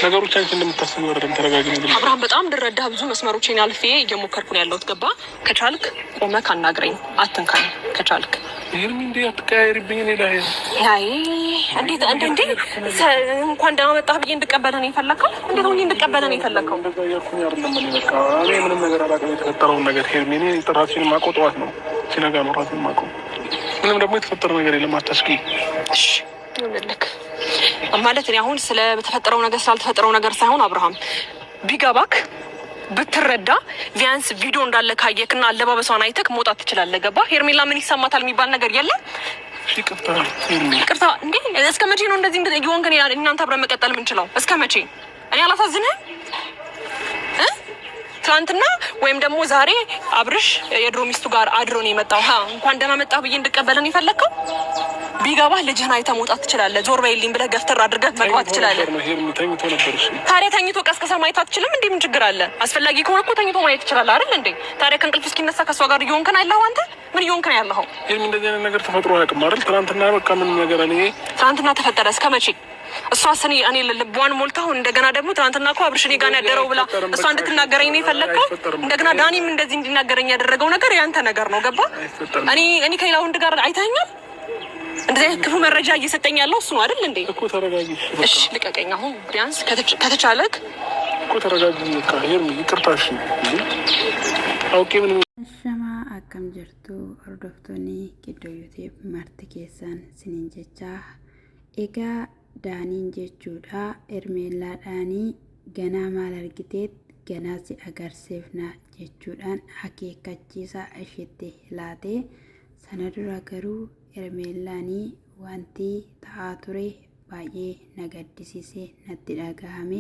ነገሮች አንቺ እንደምታስቢው አይደለም። ተረጋጊ። አብርሃም በጣም ልረዳ ብዙ መስመሮችን አልፌ እየሞከርኩ ነው ያለሁት። ገባ? ከቻልክ ቆመህ አናግረኝ፣ አትንካኝ ከቻልክ። ይሄን ምን እንዴ አትቀያይርብኝ እኔ ላይ አይ እንዴት እንኳን ደህና መጣህ ብዬ እንድቀበልህ ነው የፈለከው? እንዴት ሆኜ እንድቀበልህ ነው የፈለከው? እንደዛ ያልኩኝ አይደለም። እኔ ምንም ነገር አላውቅም። የተፈጠረውን ነገር ሄርሜ እኔ ጥራችን ማቆ ጠዋት ነው ሲነጋ ነው ራሴን ማቆ። ምንም ደግሞ የተፈጠረ ነገር የለም። አታስቂ። እሺ ይሁንልክ ማለት እኔ አሁን ስለተፈጠረው ነገር ስላልተፈጠረው ነገር ሳይሆን አብርሃም ቢገባክ ብትረዳ ቢያንስ ቪዲዮ እንዳለ ካየክና አለባበሷን አይተክ መውጣት ትችላለህ። ገባ? ሄርሜላ ምን ይሰማታል የሚባል ነገር የለም። ይቅርታ እንዴ! እስከ መቼ ነው እንደዚህ እየሆንክ እናንተ አብረን መቀጠል የምንችለው? እስከ መቼ? እኔ አላሳዝንህም? ትናንትና ወይም ደግሞ ዛሬ አብርሽ የድሮ ሚስቱ ጋር አድሮ ነው የመጣው። እንኳን ደህና መጣህ ብዬ እንድቀበልን የፈለግከው? ቢገባህ ልጅህን አይተህ መውጣት ትችላለህ። ዞር በይልኝ ብለህ ገፍተር አድርገህ መግባት ትችላለህ። ታዲያ ተኝቶ ቀስቅሰህ ማየት አትችልም እንዴ? ምን ችግር አለ? አስፈላጊ ከሆነ እኮ ተኝቶ ማየት ትችላለህ አይደል እንዴ? ታዲያ ከእንቅልፍ እስኪነሳ ከእሷ ጋር እየሆንክን አይለኸው? አንተ ምን እየሆንክ ነው ያለኸው? ይሄን እንደዚህ አይነት ነገር ተፈጥሮ አያውቅም አይደል? ትናንትና በቃ ምን ነገር እኔ ትናንትና ተፈጠረ። እስከ መቼ? እሷ እኔ ልቧን ሞልታው እንደገና ደግሞ ትናንትና እኮ አብርሽ እኔ ጋር ያደረው ብላ እሷ እንድትናገረኝ ነው የፈለግከው። እንደገና ዳኒም እንደዚህ እንዲናገረኝ ያደረገው ነገር ያንተ ነገር ነው። ገባ? እኔ ከሌላ ወንድ ጋር አይተኸኛል? እንደዚህ ክፉ መረጃ እየሰጠኝ ያለው እሱ ነው አይደል እንዴ? እኮ ተረጋጊ። እሺ ልቀቀኝ። አሁን ቢያንስ ከተቻለክ እኮ ተረጋጊ። ይሄን ይቅርታሽ አውቄ ምን ሸማ አከም ጅርቱ ኦርዶፍቶኒ ቂዶዩቴፍ ማርቲ ኬሳን ሲኒን ጀቻ ኤጋ ዳኒን ጀቹዳ ኤርሜላዳኒ ገና ማል አርጊቴት ገና ሲ አጋርሴፍና ጀቹዳን አኬካቺሳ እሽቴ ላቴ ሰነዱራ ገሩ ኤርሜላኒ ዋንቲ ታአቱሬ ባዬ ነጋዲሲሴ ነቲ ዳጋሃሜ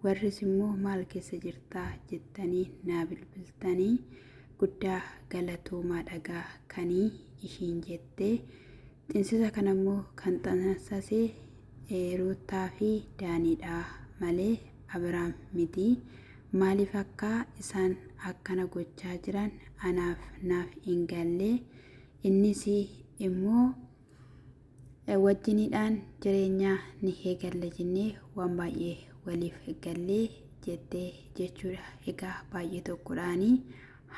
warris immoo maal keessa jirtaa jettanii naa bilbiltanii guddaa galatoomaa dhagaa kanii ishiin jettee xinsisa kanammoo kan xansasee Ruutaa fi Daaniidha malee Abiraam miti. Maaliif akka isaan akkana gochaa jiran naaf hin galle. Innis immoo wajjiniidhaan jireenya ni eegalla jennee waan baay'ee waliif gallee jettee jechuudha. Egaa baay'ee tokkodhaani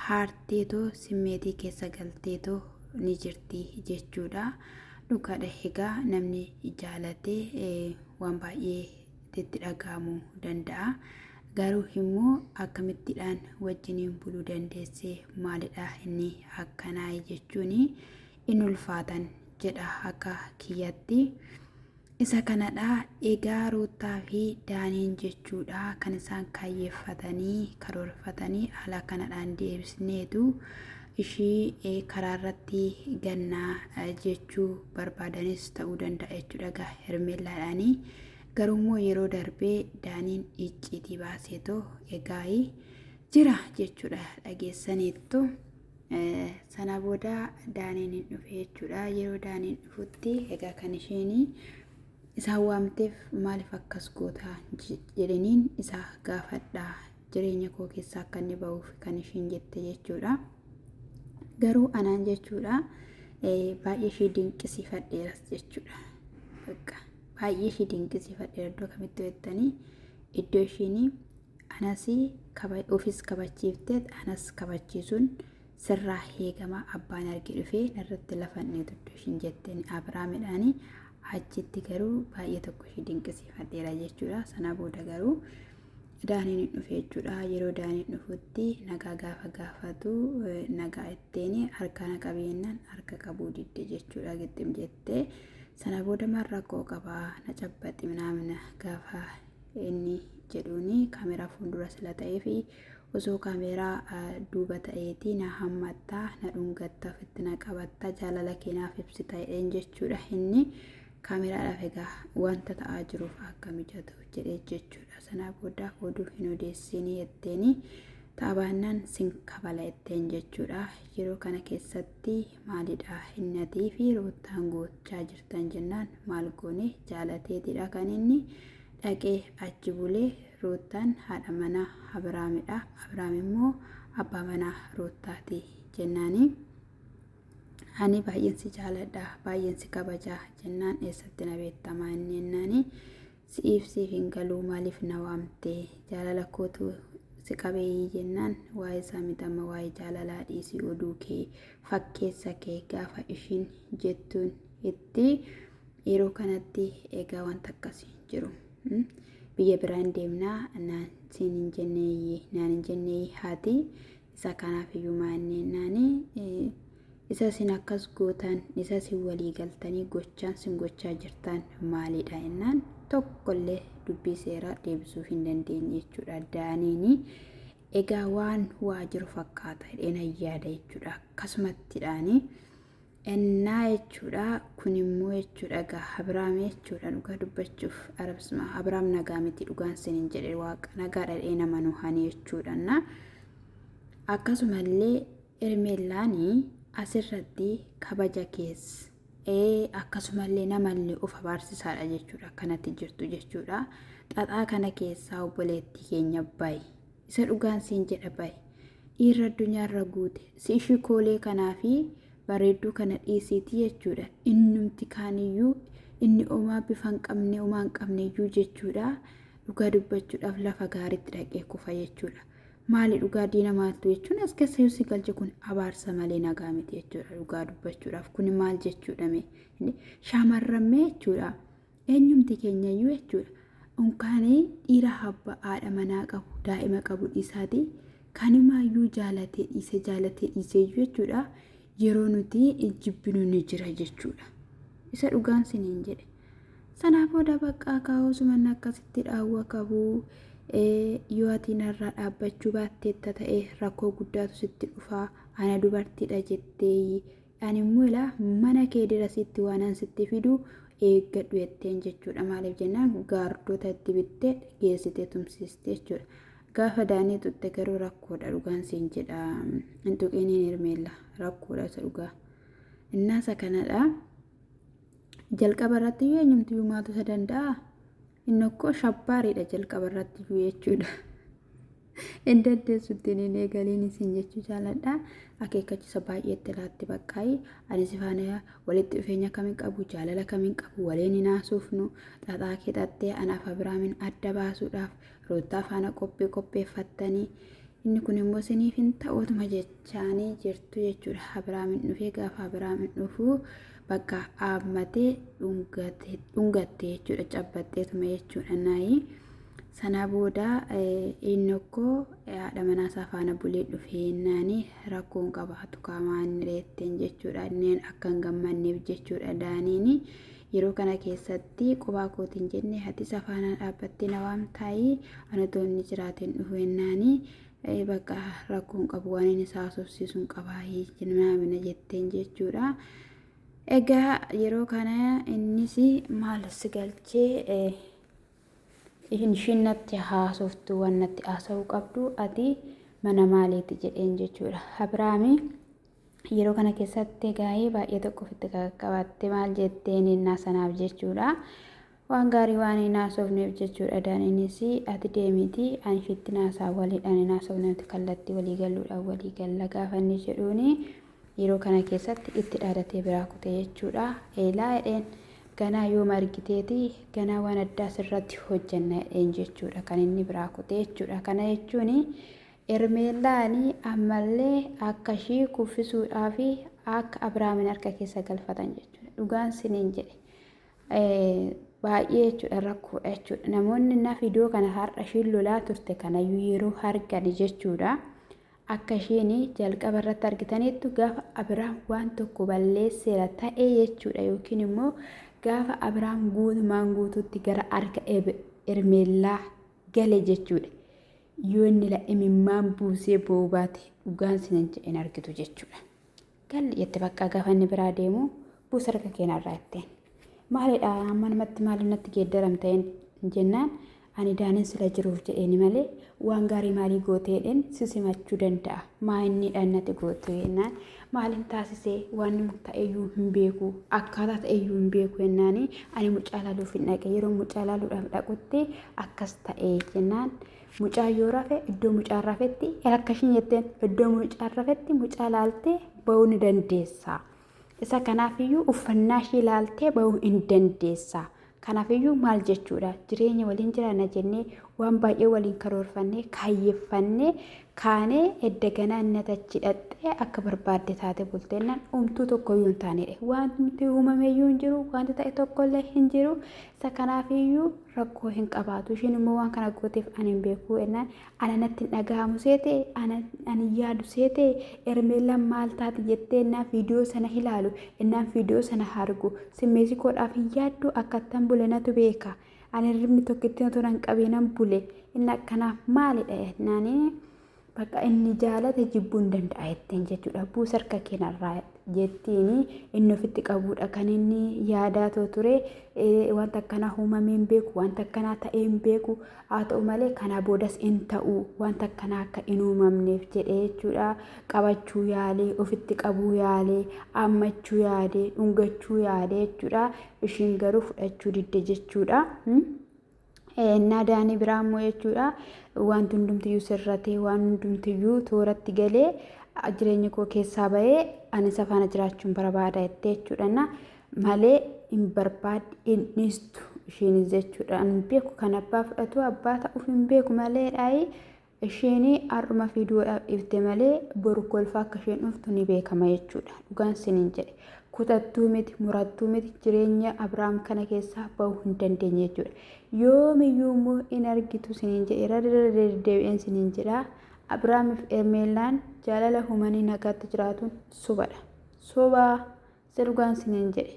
haarteetoo simmeetii keessa galteetoo ni jirti jechuudha. Dhugaadha. Egaa namni jaalatee waan baay'ee itti dhagahamuu danda'a. Garuu immoo akkamittiidhaan wajjiniin buluu dandeessee maalidha inni akkanaa jechuun in ulfaatan jedha akka kiyyatti. Isa kanadha. Egaa Ruutaa fi Daaniin jechuudha kan isaan kaayyeeffatanii karoorfatanii haala kanadhaan deebisneetu ishii karaarratti gannaa jechuu barbaadanis ta'uu danda'a jechuudha. Hermeellaadhaanii garuummoo yeroo darbee Daaniin icciitii baaseetoo egaa jira jechuudha dhageessaniittu. Sana booda Daaniin hin dhufe jechuudha. Yeroo Daaniin dhufutti egaa kan isheen isaan waamteef maaliif akkas goota jedhaniin isa gaafadha jireenya koo keessaa akka inni ba'uuf kan isheen jette jechuudha. Garuu anaan jechuudha baay'ee ishee dinqisiifadheeras jechuudha. Baay'ee ishee dinqisiifadheera. Iddoo kamitti jettanii iddoo isheen anas ofis kabachiifteet anas kabachiisuun sirraa eegama abbaan arge dhufee narratti lafanneetu iddoo isheen jetteen Abiraamidhaanii achitti garuu baay'ee tokko ishee dinqisiifadheera jechuudha. Sana booda garuu Daaniin hin dhufe jechuudha. Yeroo Daaniin dhufutti nagaa gaafa gaafatu nagaa itteen harka naqabeennaan harka qabuu didde jechuudha. Gixxim jettee sana booda marrakkoo qabaa na cabbaxi naamna gaafa inni jedhuuni kaameraa fuuldura sila ta'ee fi osoo kaameraa duuba ta'eeti na hammattaa na dhungatta ofitti na qabatta jaalala keenaaf ibsi ta'een jechuudha. Inni kaameraadhaaf egaa wanta ta'aa jiruuf akka mijatu jedhee jechuudha. Sana booda oduu hin odeessinii jetteeni taphaannaan sin kabala jetteen jechuudha. Yeroo kana keessatti maalidha hinnatii fi Ruutaan gochaa jirtan jennaan maal goone jaalateetidha kan inni dhaqee achi bulee Ruutaan haadha manaa Abiraamidha. Abiraam immoo abbaa manaa Ruutaati jennaani. Ani baay'een si jaaladha baay'een si kabaja jennaan eessatti na beektamaa inni jennaani siif hin galuu maaliif na waamte jaalala kootu si qabee jennaan waa'ee isaa mitama waa'ee jaalalaa dhiisii oduu kee fakkeessa kee gaafa ishiin jettuun itti yeroo kanatti egaa wanta akkasii jiru. Biyya biraan deemnaa naan hin jennee haati isa kanaaf iyyuu maanneennaani isa sin akkas gootan isa sin walii galtanii gochaan sin gochaa jirtan maalidha jennaan tokkollee dubbii seeraa deebisuu hin dandeenye jechuudha. Daaniini egaa waan waa jiru fakkaata jedheen yaada jechuudha. Akkasumattidhaani ennaa jechuudha kun immoo jechuudha egaa Abrahaam jechuudha dhugaa dubbachuuf Abrahaam nagaa miti dhugaan sinin jedhe waaqa nagaa dhadhee nama nuhanii jechuudha. Akkasumallee Hermeellaanii asirratti kabaja keessa akkasumallee namallee of abaarsisaadha jechuudha. Kanatti jirtu jechuudha. Xaxaa kana keessaa obboleettii keenya bayi isa dhugaan siin jedha bayi dhiirra addunyaarra guute si ishii koolee kanaa fi bareedduu kana dhiisiiti jechuudha. Innumti kaaniyyuu inni omaa bifa hin qabne omaa hin qabneyyuu jechuudha. Dhugaa dubbachuudhaaf lafa gaariitti dhaqee kufa jechuudha. Maali dhugaa diina maaltu jechuun as keessa yoo si galche kun abaarsa malee nagaa miti jechuudha. Dhugaa dubbachuudhaaf kun maal jechuudha shaamarrammee jechuudha. Eenyumti keenyayyuu jechuudha. Unkaanii dhiira habba haadha manaa qabu daa'ima qabu dhiisaati kanumaayyuu jaalatee dhiiseyyuu jechuudha. Yeroo nuti jibbinu ni jira jechuudha. Isa dhugaan siniin jedhe. Sanaaf booda baqqaa kaa'uusuman akkasitti dhaawwa qabu. Yoo ati narraa dhaabbachuu baatteetta ta'e rakkoo guddaatu sitti dhufaa ana dubartiidha jettee ani immoo mana kee dirasitti waan sitti fidu eeggadhu jetteen jechuudha. Maaliif jennaan gaardota itti bittee geessitee tumsiiste jechuudha. Gaafa daanii tutte garuu rakkoodha dhugaan siin jedha. Intuqiniin Hermeella rakkoodha isa dhugaa. Innaasa kanadha. Jalqaba irratti yoo eenyumti maatu isa danda'a? Innokko shabbaariidha jalqaba irratti jechuudha. Indaddeessutti inni eegaliin isin jechuu jaaladha. Akeekkachiisa baay'eetti laatti baqqaayi. Ani si faana walitti dhufeenya kamiin qabu jaalala kamiin qabu waliin hin haasofnu xaxaa keexattee anaaf Abrahaamin adda baasuudhaaf roottaa faana qopheeffattanii inni kun immoo siniif hin ta'utuma jechaanii jirtu jechuudha. Abrahaamin dhufee gaafa Abrahaamin dhufuu bakka aammatee dhungattee jechuudha cabbatteetuma jechuudha. Naayi sana booda innokko haadha manaasaa faana bulee dhufee naani rakkoon qabaatu qaamaan reetteen jechuudha. Inneen akka hin gammanneef jechuudha. Daaniini yeroo kana keessatti qophaa kootiin jenne hati isa faana dhaabbattee na waamtaayii anatoonni jiraateen dhufee naani bakka rakkoon qabu waan inni haasofsiisuun qabaayii jinaamina jetteen jechuudha. Egaa yeroo kana innis maal si galchee ishinnatti haasoftu waan natti haasa'uu qabdu ati mana maaliiti jedheen jechuudha. Abrahaami yeroo kana keessatti gaa'ee baay'ee tokko ofitti qabatte maal jetteen innaa sanaaf jechuudha. Waan gaarii waan hin haasofneef jechuudha. Daaniinis ati deemiti ani fitti naasaa waliidhaan hin haasofneef kallattii walii galuudhaan walii galla gaafa inni jedhuuni yeroo kana keessatti itti dhaadatee biraa kutee jechuudha. Eelaa jedheen ganaa yoo margiteeti ganaa waan addaa sirratti hojjenna jedheen jechuudha. Kan inni biraa kutee jechuudha. Kana jechuun Hermeellaanii ammallee akka ishii kuffisuudhaa fi akka Abrahaamin harka keessa galfatan jechuudha. Dhugaan siniin jedhe baay'ee jechuudha rakkoodha jechuudha. Namoonni naaf iddoo kana har'a ishiin lolaa turte kanayyuu yeroo argan jechuudha. Akka isheen jalqaba irratti argitaniittu gaafa Abrahaam waan tokko balleesseera ta'e jechuudha. Yookiin immoo gaafa Abrahaam guutumaan guutuutti gara harka Hermeellaa gale jechuudha. Yoo inni imimmaan buusee boobaate dhugaan sinin jedheen argitu jechuudha. Galli jette bakka gaafa inni biraa deemu buusa harka keenyarraa jetteen. Maalidha amma namatti maaliin natti geeddaramteen jennaan ani daaniin sila jiruuf jedheeni malee waan gaarii maalii gooteedhaan sisimachuu danda'a. Maa inni dhannati goote jennaan maaliin taasisee waan ta'eyyuu hin beeku akkaataa ta'eyyuu hin beeku jennaani ani mucaa laaluuf hin dhaqe yeroo mucaa laaluudhaaf dhaqutti akkas ta'ee jennaan mucaa yoo rafe iddoo mucaa rafetti akkashin jetteen iddoo mucaa rafetti mucaa laaltee ba'uu ni dandeessa. Isa kanaafiyyuu uffannaa ishee laaltee ba'uu hin dandeessa. Kanaafiyyuu maal jechuudha jireenya waliin jiraanna jennee waan baay'ee waliin karoorfannee kaayyeffannee kaanee edda ganaa inni achi dhaqxee akka barbaadde taate bulteennan umtuu tokkoyyuu hin taanedha. Wanti uumameeyyuu hin jiru wanti ta'e tokkollee hin jiru. Isa kanaafiyyuu rakkoo hin qabaatu. Ishiin immoo waan kana gooteef ani hin beeku ennaan ana natti hin dhaga'amu seete ani yaadu seete Ermeellaan maal taati jettee ennaan viidiyoo sana ilaalu ennaan viidiyoo sana argu simmeesii koodhaaf hin yaaddu akkattan bule natu beeka. Ani ribni tokkitti otoon qabeenan bule inni akkanaaf maalidha ennaanii bakka inni jaalate jibbuu hin danda'a jetteen jechuudha. Buusa harka keenarraa jettiin inni ofitti qabuudha kan inni yaadaa ture wanta akkanaa uumamee hin beeku wanta akkanaa ta'ee hin beeku haa ta'u malee kana boodas hin ta'u wanta akkanaa akka hin uumamneef jedhee jechuudha. Qabachuu yaalee ofitti qabuu yaalee ammachuu yaadee dhungachuu yaadee jechuudha. Ishiin garuu fudhachuu didde jechuudha. Naadaanii biraammoo jechuudha wanti hundumtiyyuu sirratee waan hundumtiyyuu tooratti galee jireenya koo keessaa bahee ani isa faana jiraachuun barbaada jettee jechuudha. Malee hin barbaadde hin dhiistu ishiinis jechuudha. Ani beeku kan abbaa fudhatu abbaa ta'uuf hin beeku malee dhaayi ishiin har'uma fiiduudhaaf ifte malee boru kolfaa akka isheen dhuftu ni beekama jechuudha. Dhugaan siniin jedhe. Kutattuu miti murattuu miti jireenya Abrahaam kana keessaa bahuu hin dandeenye jechuudha. Yoomiyyuu immoo in argitu siniin jedhe irra deddeebi'een siniin jedha. Abrahaamiif Ermeellaan jaalala uumanii nagaatti jiraatuun sobadha. Sobaa isa dhugaan siniin jedhe.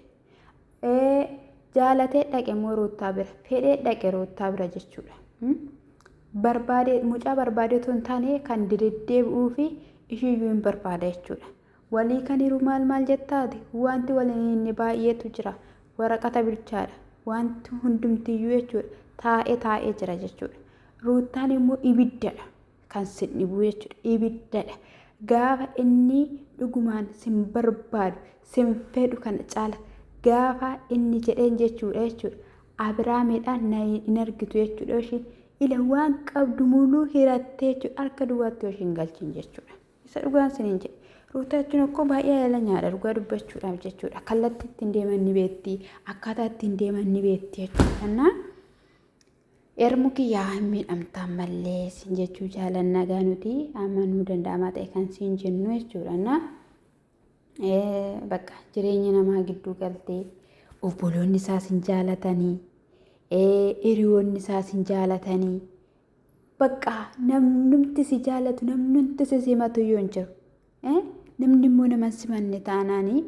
Jaalatee dhaqe immoo roottaa bira fedhee dhaqe roottaa bira jechuudha. Barbaade mucaa barbaade otoo hin taane kan deddeebi'uu fi ishiiyyuu hin barbaada jechuudha. Walii kan hiru maal jettaati wanti waliin inni baay'eetu jira waraqata bilchaadha wanti hundumtiyyuu jechuudha taa'ee jira jechuudha. Ruuttaan immoo ibiddadha kan sin dhibu jechuudha ibiddadha gaafa inni dhugumaan sin barbaadu sin fedhu kana caala gaafa inni jedheen jechuudha. Abrahaamidhaan in argitu jechuudha. Ishiin ila waan qabdu muluu hirattee jechuudha harka duwwaatti ishiin galchin jechuudha. Isa dhugaan siniin jedhe. Ruutaachuun akkoo baay'ee yaala nyaadha dhugaa dubbachuudhaaf jechuudha. Kallattii ittiin deeman ni beekti akkaataa ittiin deeman ni beekti jechuudha. Ermu kiyyaa hin miidhamtaan mallee siin jechuu jaalannaa gaanuti amanuu danda'amaa ta'e kan siin jennu jechuudha. Bakka jireenya namaa gidduu galtee obboloonni isaa siin jaalatanii hiriyoonni isaa siin jaalatanii bakka namnumti si jaalatu namnumti si simatu yoo hin jiru. Namni immoo naman simanne taanaanii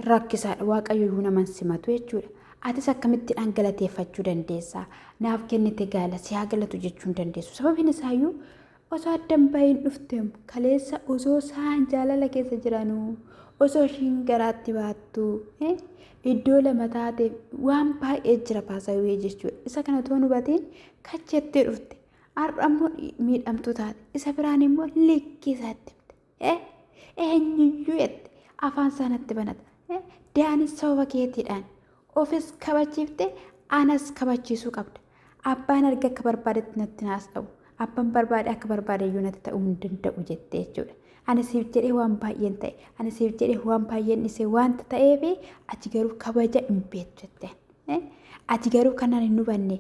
rakkisaadha waaqayyoyyuu naman simatu jechuudha. Atis akkamitti dhangalateeffachuu dandeessaa naaf kennite gaala si haa galatu jechuu hin dandeessu. Sababiin isaayyuu osoo addan bahiin dhufte kaleessa osoo isaan jaalala keessa jiranuu osoo ishiin garaatti baattu iddoo lama taate waan baay'ee jira baasawee jechuudha. Isa kana otoo hubatiin kachettee dhufte har'a immoo miidhamtuu taate isa biraan immoo likkisaatti eenyuyyuu jette afaan isaanitti banata daanis sababa keetiidhaan ofis kabachiifte anas kabachiisuu qabda. Abbaan arga akka barbaadetti natti naas ta'u abbaan barbaade akka barbaadeyyuu natti ta'uu hin danda'u jettee jechuudha. Ani siif jedhee waan baay'een ta'e ani siif jedhee waan baay'een isee wanta ta'eef ati garuu kabaja hin beektu jettee ati garuu kanaan hin hubanne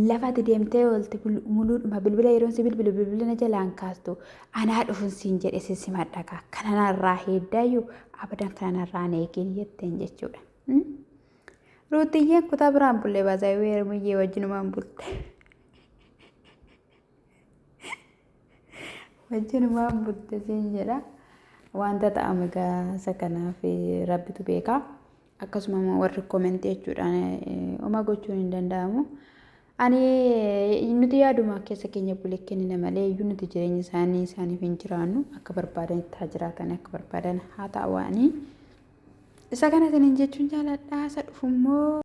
lafa ati deemtee oolte muluudhuma bilbila yeroo si bilbila jalaan kaastu anaa dhufuun siin jedhe simadhagaa kanarraa heeddaayyuu abadan kanarraa neegiin jetteen jechuudha. Ruutiyyeen kutaa biraan bullee baasaayuu Ermuyyee wajjinumaan bulte. Wajjinumaan bulte siin jedha. Wanta ta'ame egaa isa kanaaf rabbitu beeka. Akkasuma immoo warri koomentii jechuudhaan oma gochuun hin danda'amu. Ani nuti yaaduma keessa keenya bulee kennina malee iyyuu nuti jireenya isaaniif hin jiraannu akka barbaadan itti haa jiraatan akka barbaadan haa ta'anii. Isa kana jechuun jaaladhaa isa dhufummoo